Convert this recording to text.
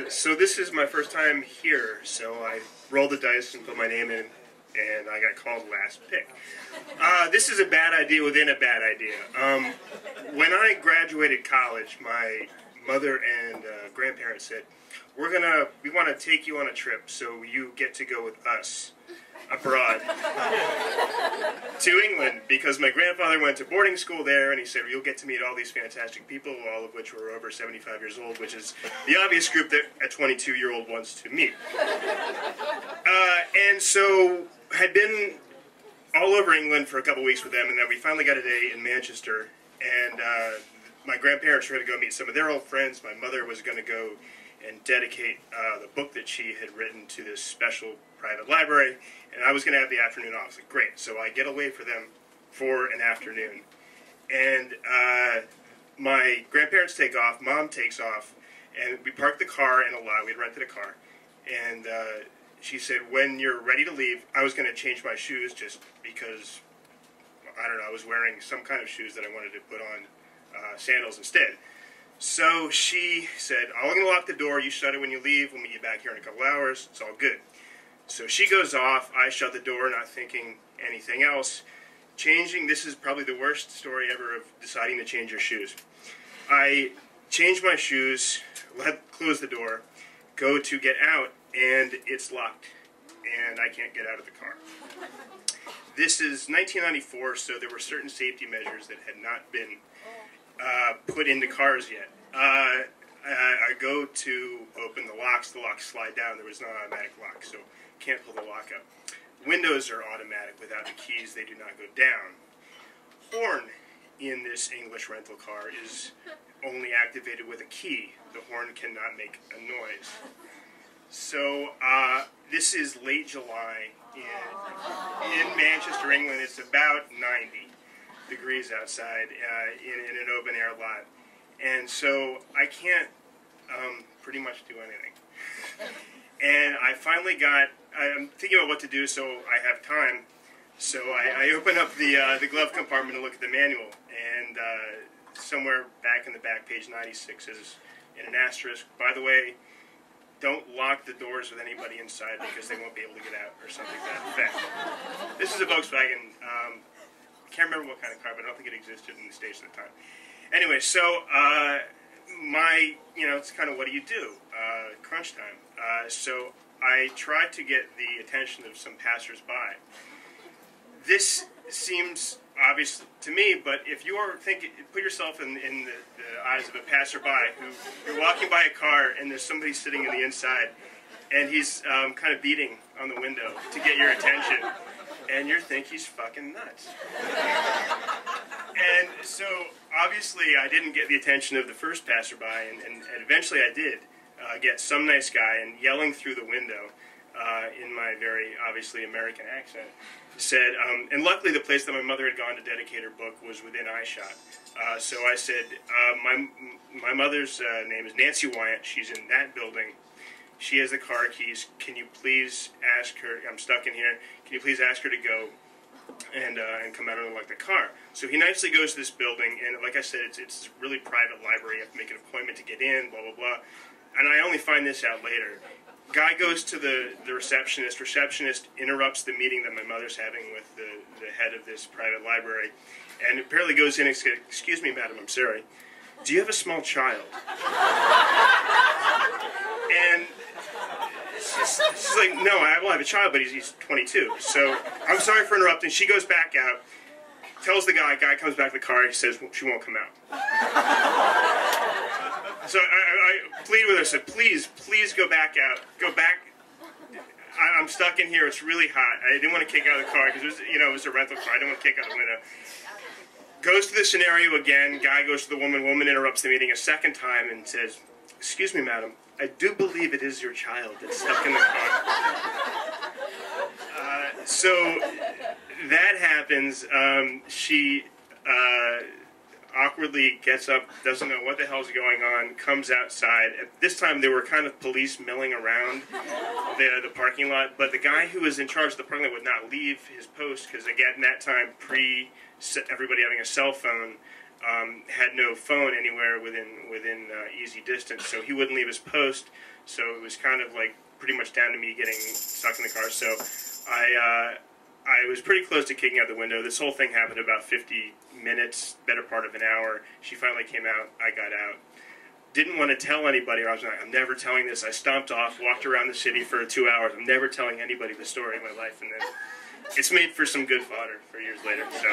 So this is my first time here, so I rolled the dice and put my name in, and I got called last pick. This is a bad idea within a bad idea. When I graduated college, my mother and grandparents said, we want to take you on a trip, so you get to go with us abroad to England, because my grandfather went to boarding school there, and he said, you'll get to meet all these fantastic people, all of which were over 75 years old, which is the obvious group that a 22-year-old wants to meet. And so had been all over England for a couple weeks with them, and then we finally got a day in Manchester, and my grandparents were going to go meet some of their old friends. My mother was going to go and dedicate the book that she had written to this special private library, and I was going to have the afternoon off. I was like, great. So I get away for them for an afternoon, and my grandparents take off, Mom takes off, and we parked the car in a lot. We had rented a car, and she said, when you're ready to leave, I was going to change my shoes just because, I don't know, I was wearing some kind of shoes that I wanted to put on sandals instead. So she said, I'm going to lock the door, you shut it when you leave, we'll meet you back here in a couple hours, it's all good. So she goes off, I shut the door, not thinking anything else. This is probably the worst story ever of deciding to change your shoes. I change my shoes, close the door, go to get out, and it's locked, and I can't get out of the car. This is 1994, so there were certain safety measures that had not been put into cars yet. I go to open the locks slide down. There was no automatic lock, so can't pull the lock up. Windows are automatic. Without the keys, they do not go down. Horn in this English rental car is only activated with a key. The horn cannot make a noise. So this is late July in Manchester, England. It's about 90 degrees outside in an open air lot, and so I can't pretty much do anything. And I finally I'm thinking about what to do, so I have time. So I open up the glove compartment and look at the manual, and somewhere back in the back, page 96 is in an asterisk, by the way, don't lock the doors with anybody inside because they won't be able to get out, or something to that effect. This is a Volkswagen. I can't remember what kind of car, but I don't think it existed in the States at the time. Anyway, so it's kind of what do you do? Crunch time. So I tried to get the attention of some passersby. This seems obvious to me, but if you are put yourself in the eyes of a passerby you're walking by a car and there's somebody sitting in the inside, and he's kind of beating on the window to get your attention. And you think he's fucking nuts. And so, obviously, I didn't get the attention of the first passerby, and eventually I did get some nice guy, and yelling through the window in my very obviously American accent, said, and luckily the place that my mother had gone to dedicate her book was within eyeshot. So I said, my mother's name is Nancy Weyant, she's in that building. She has the car keys. Can you please ask her, I'm stuck in here, can you please ask her to go and come out and unlock the car? So he nicely goes to this building, and like I said, it's a really private library. You have to make an appointment to get in, blah, blah, blah. And I only find this out later. Guy goes to the receptionist. Receptionist interrupts the meeting that my mother's having with the head of this private library, and apparently goes in and says, excuse me, madam, I'm sorry. Do you have a small child? And she's like, no, I will have a child, but he's 22. So I'm sorry for interrupting. She goes back out, tells the guy comes back to the car, he says she won't come out. So I plead with her, said, please go back out. Go back. I'm stuck in here. It's really hot. I didn't want to kick out of the car because it was a rental car. I didn't want to kick out the window. Goes to the scenario again. Guy goes to the woman. Woman interrupts the meeting a second time and says, excuse me, madam, I do believe it is your child that's stuck in the car. So that happens. She awkwardly gets up, doesn't know what the hell's going on, comes outside. At this time, there were kind of police milling around the parking lot, but the guy who was in charge of the parking lot would not leave his post because, again, at that time, everybody having a cell phone, had no phone anywhere within easy distance, so he wouldn't leave his post. So it was kind of like pretty much down to me getting stuck in the car. So I was pretty close to kicking out the window. This whole thing happened about 50 minutes, better part of an hour. She finally came out. I got out. Didn't want to tell anybody. I was like, I'm never telling this. I stomped off, walked around the city for 2 hours. I'm never telling anybody the story of my life. And then it's made for some good fodder for years later. So.